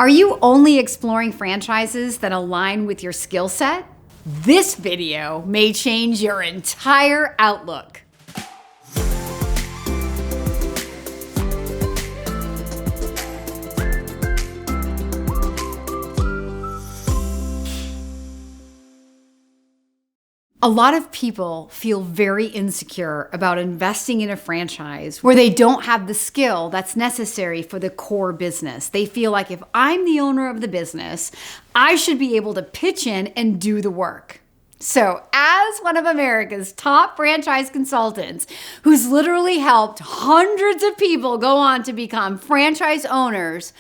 Are you only exploring franchises that align with your skill set? This video may change your entire outlook. A lot of people feel very insecure about investing in a franchise where they don't have the skill that's necessary for the core business. They feel like if I'm the owner of the business, I should be able to pitch in and do the work. So, as one of America's top franchise consultants who's literally helped hundreds of people go on to become franchise owners,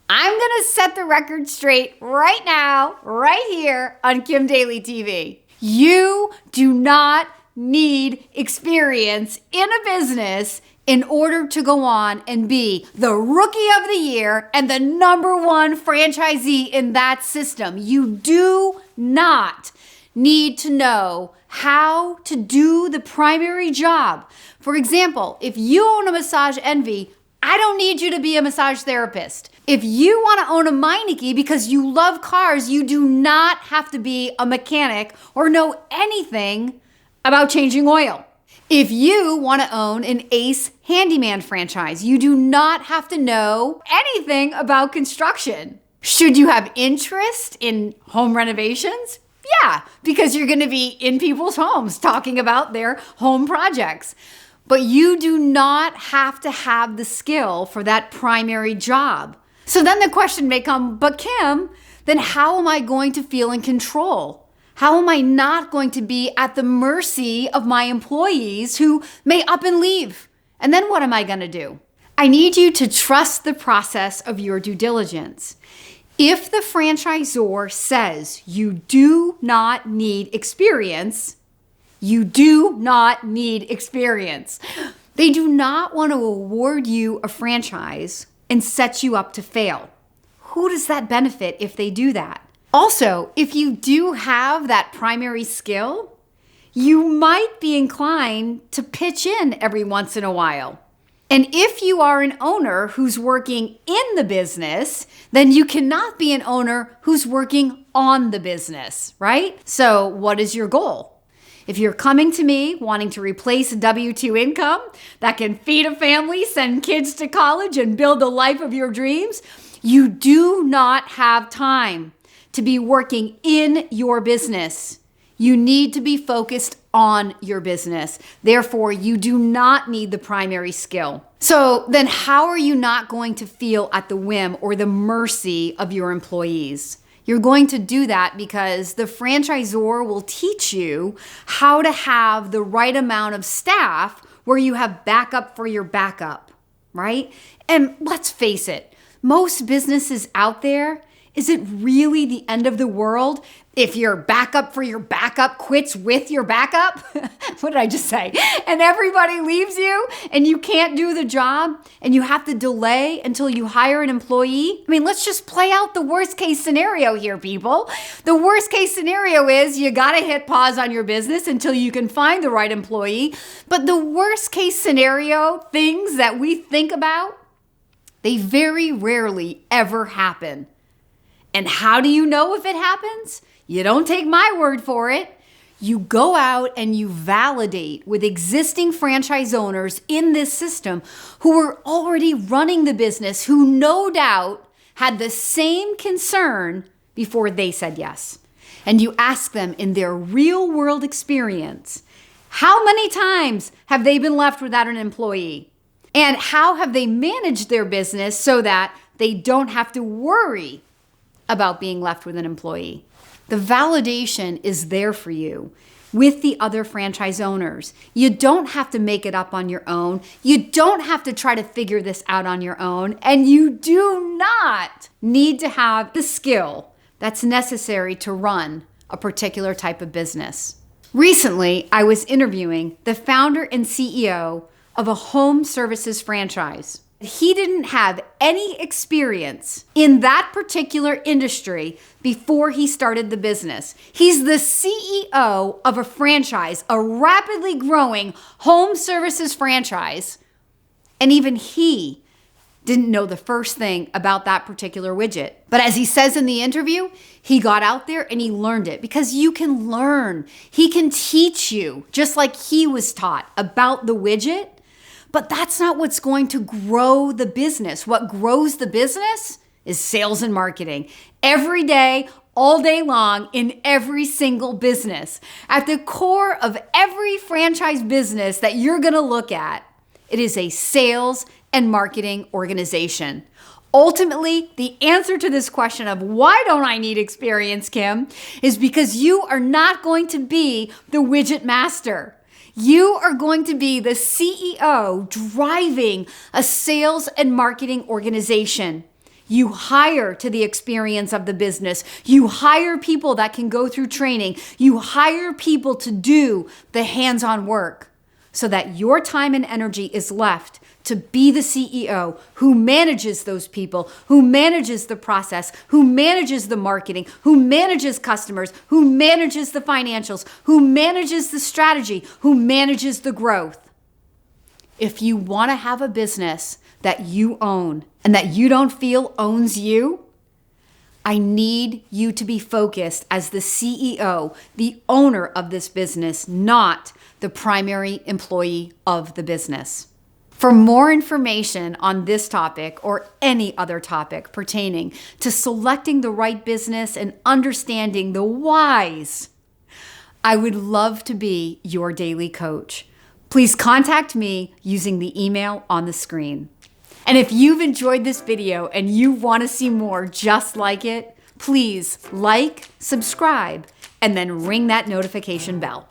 I'm gonna set the record straight right now, right here on Kim Daly TV. You do not need experience in a business in order to go on and be the rookie of the year and the #1 franchisee in that system. You do not need to know how to do the primary job. For example, if you own a Massage Envy, I don't need you to be a massage therapist. If you want to own a Meineke because you love cars, you do not have to be a mechanic or know anything about changing oil. If you want to own an Ace Handyman franchise, you do not have to know anything about construction. Should you have interest in home renovations? Yeah, because you're going to be in people's homes talking about their home projects. But you do not have to have the skill for that primary job. So then the question may come, but Kim, then how am I going to feel in control? How am I not going to be at the mercy of my employees who may up and leave? And then what am I going to do? I need you to trust the process of your due diligence. If the franchisor says you do not need experience, you do not need experience. They do not want to award you a franchise and set you up to fail. Who does that benefit if they do that? Also, if you do have that primary skill, you might be inclined to pitch in every once in a while. And if you are an owner who's working in the business, then you cannot be an owner who's working on the business, right? So what is your goal? If you're coming to me wanting to replace W-2 income that can feed a family, send kids to college, and build the life of your dreams, you do not have time to be working in your business. You need to be focused on your business. Therefore, you do not need the primary skill. So then how are you not going to feel at the whim or the mercy of your employees? You're going to do that because the franchisor will teach you how to have the right amount of staff where you have backup for your backup, right? And let's face it, most businesses out there, is it really the end of the world if your backup for your backup quits with your backup? What did I just say? And everybody leaves you and you can't do the job and you have to delay until you hire an employee? I mean, let's just play out the worst case scenario here, people. The worst case scenario is you got to hit pause on your business until you can find the right employee. But the worst case scenario things that we think about, they very rarely ever happen. And how do you know if it happens? You don't take my word for it. You go out and you validate with existing franchise owners in this system who are already running the business, who no doubt had the same concern before they said yes. And you ask them in their real world experience, how many times have they been left without an employee? And how have they managed their business so that they don't have to worry about being left with an employee? The validation is there for you with the other franchise owners. You don't have to make it up on your own. You don't have to try to figure this out on your own. And you do not need to have the skill that's necessary to run a particular type of business. Recently, I was interviewing the founder and CEO of a home services franchise. He didn't have any experience in that particular industry before he started the business. He's the CEO of a franchise, a rapidly growing home services franchise. And even he didn't know the first thing about that particular widget. But as he says in the interview, he got out there and he learned it, because you can learn. He can teach you just like he was taught about the widget. But that's not what's going to grow the business. What grows the business is sales and marketing. Every day, all day long, in every single business. At the core of every franchise business that you're going to look at, it is a sales and marketing organization. Ultimately, the answer to this question of why don't I need experience, Kim, is because you are not going to be the widget master. You are going to be the CEO driving a sales and marketing organization. You hire to the experience of the business. You hire people that can go through training. You hire people to do the hands-on work so that your time and energy is left to be the CEO who manages those people, who manages the process, who manages the marketing, who manages customers, who manages the financials, who manages the strategy, who manages the growth. If you want to have a business that you own and that you don't feel owns you, I need you to be focused as the CEO, the owner of this business, not the primary employee of the business. For more information on this topic or any other topic pertaining to selecting the right business and understanding the whys, I would love to be your daily coach. Please contact me using the email on the screen. And if you've enjoyed this video and you want to see more just like it, please like, subscribe, and then ring that notification bell.